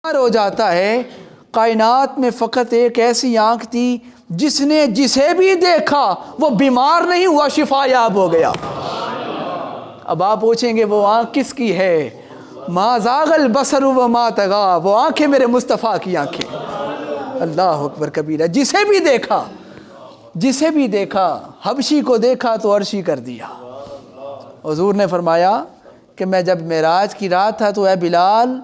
ہو جاتا ہے، کائنات میں فقط ایک ایسی آنکھ تھی جس نے جسے بھی دیکھا وہ بیمار نہیں ہوا، شفا یاب ہو گیا۔ اب آپ پوچھیں گے وہ آنکھ کس کی ہے؟ ما زاغ البصر وما طغی، وہ آنکھیں میرے مصطفیٰ کی آنکھیں۔ اللہ اکبر کبیرہ، جسے بھی دیکھا، جسے بھی دیکھا، حبشی کو دیکھا تو عرشی کر دیا۔ حضور نے فرمایا کہ میں جب معراج کی رات تھا تو اے بلال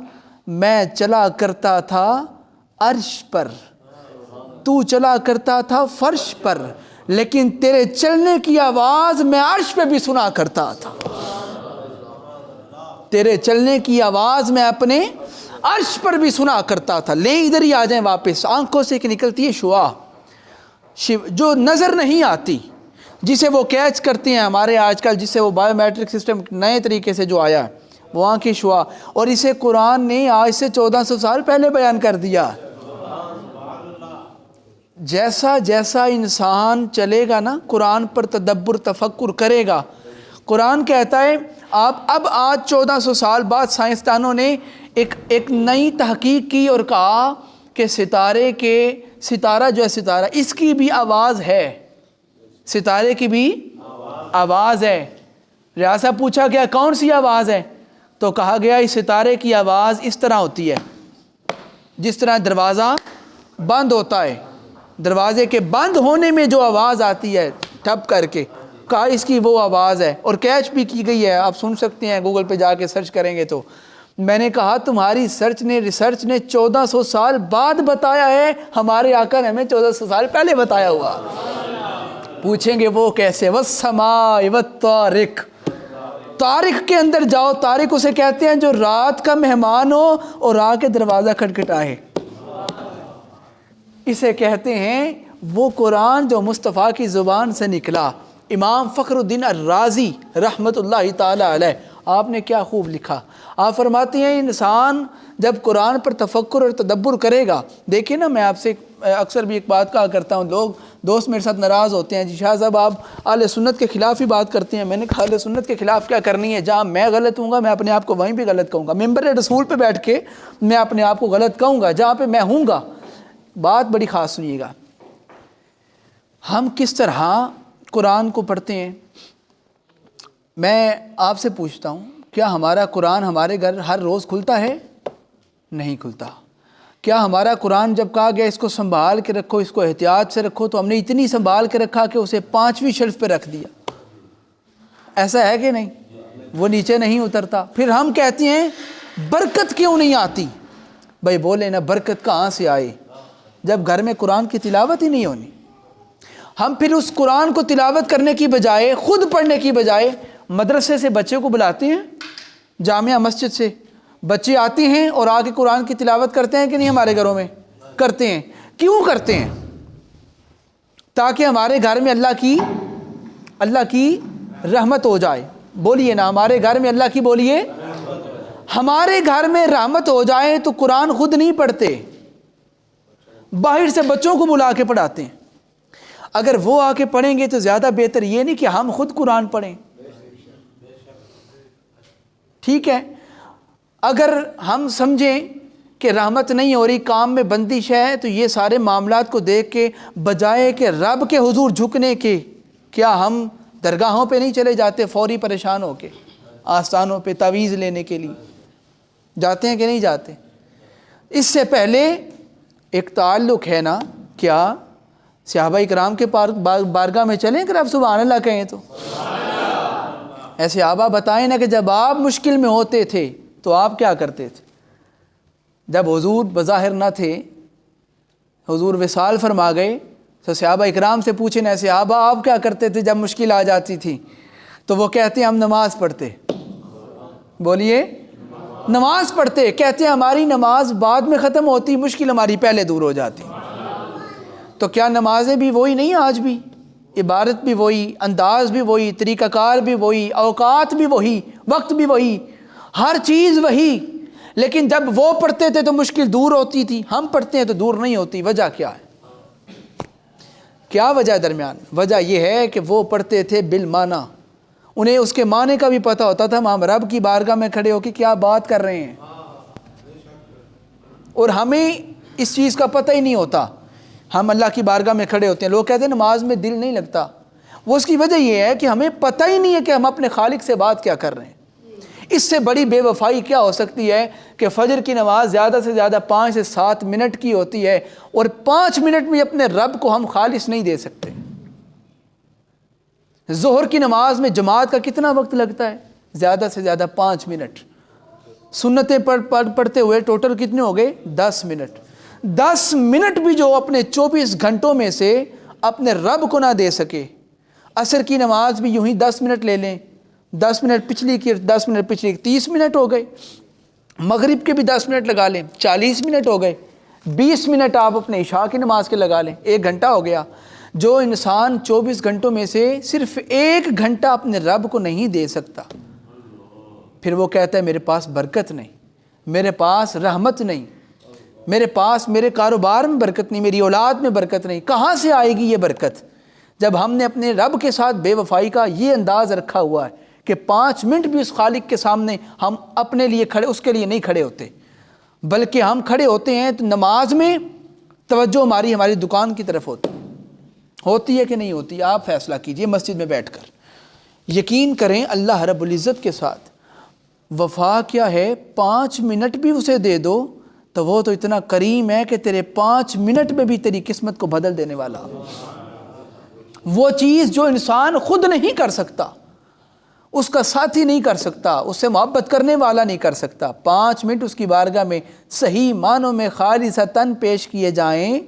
میں چلا کرتا تھا عرش پر، تو چلا کرتا تھا فرش پر، لیکن تیرے چلنے کی آواز میں عرش پہ بھی سنا کرتا تھا۔ تیرے چلنے کی آواز میں اپنے عرش پر بھی سنا کرتا تھا۔ لے ادھر ہی آ جائیں واپس۔ آنکھوں سے ایک نکلتی ہے شعاع جو نظر نہیں آتی، جسے وہ کیچ کرتے ہیں ہمارے آج کل، جسے وہ بائیو میٹرک سسٹم نئے طریقے سے جو آیا ہے، وہ آنکھیں شعاع، اور اسے قرآن نے آج سے 1400 سال پہلے بیان کر دیا۔ جیسا جیسا انسان چلے گا نا، قرآن پر تدبر تفکر کرے گا، قرآن کہتا ہے اب آج 1400 سال بعد سائنسدانوں نے ایک نئی تحقیق کی اور کہا کہ ستارہ جو ہے ستارہ، اس کی بھی آواز ہے، ستارے کی بھی آواز ہے۔ ریاض پوچھا گیا کون سی آواز ہے؟ تو کہا گیا اس ستارے کی آواز اس طرح ہوتی ہے جس طرح دروازہ بند ہوتا ہے، دروازے کے بند ہونے میں جو آواز آتی ہے ٹھپ کر کے، کہا اس کی وہ آواز ہے، اور کیچ بھی کی گئی ہے، آپ سن سکتے ہیں گوگل پہ جا کے سرچ کریں گے تو۔ میں نے کہا تمہاری ریسرچ نے 1400 سال بعد بتایا ہے، ہمارے آقا نے ہمیں 1400 سال پہلے بتایا ہوا۔ پوچھیں گے وہ کیسے؟ والسماء والطارق، طارق کے اندر جاؤ، طارق اسے کہتے ہیں جو رات کا مہمان ہو اور آ کے دروازہ کھٹکھٹائے، اسے کہتے ہیں وہ قرآن جو مصطفیٰ کی زبان سے نکلا۔ امام فخر الدین الرازی رحمت اللہ تعالی علیہ، آپ نے کیا خوب لکھا، آپ فرماتے ہیں انسان جب قرآن پر تفکر اور تدبر کرے گا، دیکھیں نا میں آپ سے اکثر بھی ایک بات کہا کرتا ہوں، لوگ دوست میرے ساتھ ناراض ہوتے ہیں، جی شاہ صاحب آپ اہل سنت کے خلاف ہی بات کرتے ہیں۔ میں نے کہا اہل سنت کے خلاف کیا کرنی ہے؟ جہاں میں غلط ہوں گا میں اپنے آپ کو وہیں بھی غلط کہوں گا، ممبر رسول پہ بیٹھ کے میں اپنے آپ کو غلط کہوں گا جہاں پہ میں ہوں گا۔ بات بڑی خاص سنیے گا، ہم کس طرح قرآن کو پڑھتے ہیں۔ میں آپ سے پوچھتا ہوں کیا ہمارا قرآن ہمارے گھر ہر روز کھلتا ہے؟ نہیں کھلتا۔ کیا ہمارا قرآن جب کہا گیا اس کو سنبھال کے رکھو، اس کو احتیاط سے رکھو، تو ہم نے اتنی سنبھال کے رکھا کہ اسے 5ویں شیلف پہ رکھ دیا؟ ایسا ہے کہ نہیں؟ وہ نیچے نہیں اترتا۔ پھر ہم کہتے ہیں برکت کیوں نہیں آتی؟ بھائی بولے نا برکت کہاں سے آئے جب گھر میں قرآن کی تلاوت ہی نہیں ہونی؟ ہم پھر اس قرآن کو تلاوت کرنے کی بجائے، خود پڑھنے کی بجائے، مدرسے سے بچے کو بلاتے ہیں، جامعہ مسجد سے بچے آتے ہیں اور آگے قرآن کی تلاوت کرتے ہیں کہ نہیں؟ ہمارے گھروں میں کرتے ہیں۔ کیوں کرتے ہیں؟ تاکہ ہمارے گھر میں اللہ کی رحمت ہو جائے۔ بولیے نا، ہمارے گھر میں اللہ کی، بولیے، ہمارے گھر میں رحمت ہو جائے تو قرآن خود نہیں پڑھتے، باہر سے بچوں کو بلا کے پڑھاتے ہیں۔ اگر وہ آ کے پڑھیں گے تو زیادہ بہتر یہ نہیں کہ ہم خود قرآن پڑھیں، ٹھیک ہے؟ اگر ہم سمجھیں کہ رحمت نہیں ہو رہی، کام میں بندش ہے، تو یہ سارے معاملات کو دیکھ کے بجائے کہ رب کے حضور جھکنے کے، کیا ہم درگاہوں پہ نہیں چلے جاتے فوری پریشان ہو کے؟ آستانوں پہ تعویذ لینے کے لیے جاتے ہیں کہ نہیں جاتے؟ اس سے پہلے ایک تعلق ہے نا، کیا صحابہ اکرام کے بارگاہ میں چلیں کہ آپ سبحان اللہ کہیں تو؟ ایسے صحابہ بتائیں نا کہ جب آپ مشکل میں ہوتے تھے تو آپ کیا کرتے تھے؟ جب حضور بظاہر نہ تھے، حضور وصال فرما گئے، تو صحابہ اکرام سے پوچھیں نا صحابہ آپ کیا کرتے تھے جب مشکل آ جاتی تھی؟ تو وہ کہتے ہیں ہم نماز پڑھتے۔ بولیے، نماز پڑھتے۔ کہتے ہیں ہماری نماز بعد میں ختم ہوتی، مشکل ہماری پہلے دور ہو جاتی۔ تو کیا نمازیں بھی وہی نہیں؟ آج بھی عبادت بھی وہی، انداز بھی وہی، طریقہ کار بھی وہی، اوقات بھی وہی، وقت بھی وہی، ہر چیز وہی، لیکن جب وہ پڑھتے تھے تو مشکل دور ہوتی تھی، ہم پڑھتے ہیں تو دور نہیں ہوتی۔ وجہ کیا ہے؟ کیا وجہ درمیان؟ وجہ یہ ہے کہ وہ پڑھتے تھے بالمعنی، انہیں اس کے معنی کا بھی پتہ ہوتا تھا، ہم رب کی بارگاہ میں کھڑے ہو کے کیا بات کر رہے ہیں، اور ہمیں اس چیز کا پتہ ہی نہیں ہوتا. ہم اللہ کی بارگاہ میں کھڑے ہوتے ہیں, لوگ کہتے ہیں نماز میں دل نہیں لگتا. وہ اس کی وجہ یہ ہے کہ ہمیں پتہ ہی نہیں ہے کہ ہم اپنے خالق سے بات کیا کر رہے ہیں. اس سے بڑی بے وفائی کیا ہو سکتی ہے کہ فجر کی نماز زیادہ سے زیادہ 5 سے 7 منٹ کی ہوتی ہے اور 5 منٹ میں اپنے رب کو ہم خالص نہیں دے سکتے. ظہر کی نماز میں جماعت کا کتنا وقت لگتا ہے؟ زیادہ سے زیادہ 5 منٹ. سنتیں پڑھتے ہوئے ٹوٹل کتنے ہو گئے؟ 10 منٹ. 10 منٹ بھی جو اپنے 24 گھنٹوں میں سے اپنے رب کو نہ دے سکے. عصر کی نماز بھی یوں ہی 10 منٹ لے لیں, 10 منٹ پچھلی کی 10 منٹ پچھلی 30 منٹ ہو گئے. مغرب کے بھی 10 منٹ لگا لیں 40 منٹ ہو گئے. 20 منٹ آپ اپنے عشاء کی نماز کے لگا لیں 1 گھنٹہ ہو گیا. جو انسان 24 گھنٹوں میں سے صرف 1 گھنٹہ اپنے رب کو نہیں دے سکتا, پھر وہ کہتا ہے میرے پاس برکت نہیں, میرے پاس رحمت نہیں, میرے پاس میرے کاروبار میں برکت نہیں, میری اولاد میں برکت نہیں. کہاں سے آئے گی یہ برکت جب ہم نے اپنے رب کے ساتھ بے وفائی کا یہ انداز رکھا ہوا ہے کہ 5 منٹ بھی اس خالق کے سامنے ہم اپنے لیے کھڑے, اس کے لیے نہیں کھڑے ہوتے, بلکہ ہم کھڑے ہوتے ہیں تو نماز میں توجہ ہماری دکان کی طرف ہوتی ہے کہ نہیں ہوتی؟ آپ فیصلہ کیجئے مسجد میں بیٹھ کر. یقین کریں اللہ رب العزت کے ساتھ وفا کیا ہے, 5 منٹ بھی اسے دے دو تو وہ تو اتنا کریم ہے کہ تیرے 5 منٹ میں بھی تیری قسمت کو بدل دینے والا. وہ چیز جو انسان خود نہیں کر سکتا, اس کا ساتھی نہیں کر سکتا, اس سے محبت کرنے والا نہیں کر سکتا, 5 منٹ اس کی بارگاہ میں صحیح معنوں میں خالصتاً پیش کیے جائیں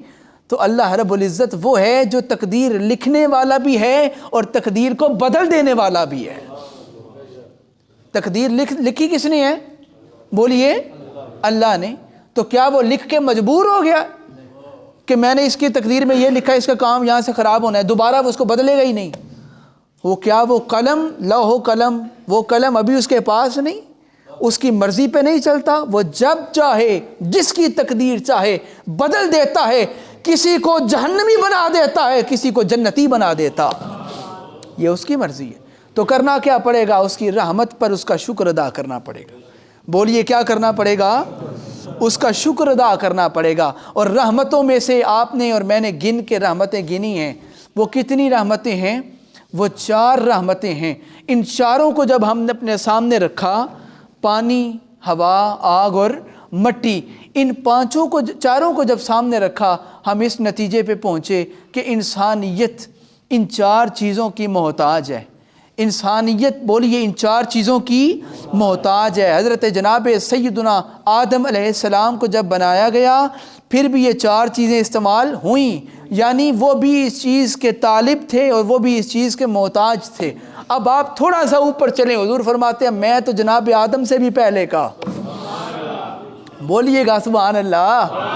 تو اللہ رب العزت وہ ہے جو تقدیر لکھنے والا بھی ہے اور تقدیر کو بدل دینے والا بھی ہے. تقدیر لکھی کس نے ہے؟ بولیے اللہ نے. تو کیا وہ لکھ کے مجبور ہو گیا کہ میں نے اس کی تقدیر میں یہ لکھا, اس کا کام یہاں سے خراب ہونا ہے, دوبارہ وہ اس کو بدلے گا ہی نہیں؟ وہ کیا وہ قلم, لوح قلم, وہ قلم ابھی اس کے پاس نہیں, اس کی مرضی پہ نہیں چلتا, وہ جب چاہے جس کی تقدیر چاہے بدل دیتا ہے, کسی کو جہنمی بنا دیتا ہے, کسی کو جنتی بنا دیتا, یہ اس کی مرضی ہے. تو کرنا کیا پڑے گا؟ اس کی رحمت پر اس کا شکر ادا کرنا پڑے گا. بولیے کیا کرنا پڑے گا؟ اس کا شکر ادا کرنا پڑے گا. اور رحمتوں میں سے آپ نے اور میں نے گن کے رحمتیں گنی ہیں, وہ کتنی رحمتیں ہیں؟ وہ 4 رحمتیں ہیں. ان چاروں کو جب ہم نے اپنے سامنے رکھا, پانی, ہوا, آگ اور مٹی, ان 4 کو جب سامنے رکھا, ہم اس نتیجے پہ پہنچے کہ انسانیت ان 4 چیزوں کی محتاج ہے. انسانیت بولیے ان 4 چیزوں کی محتاج ہے. حضرت جناب سیدنا آدم علیہ السلام کو جب بنایا گیا پھر بھی یہ 4 چیزیں استعمال ہوئیں, یعنی وہ بھی اس چیز کے طالب تھے اور وہ بھی اس چیز کے محتاج تھے. اب آپ تھوڑا سا اوپر چلیں, حضور فرماتے ہیں میں تو جناب آدم سے بھی پہلے کا. بولیے گا سبحان اللہ.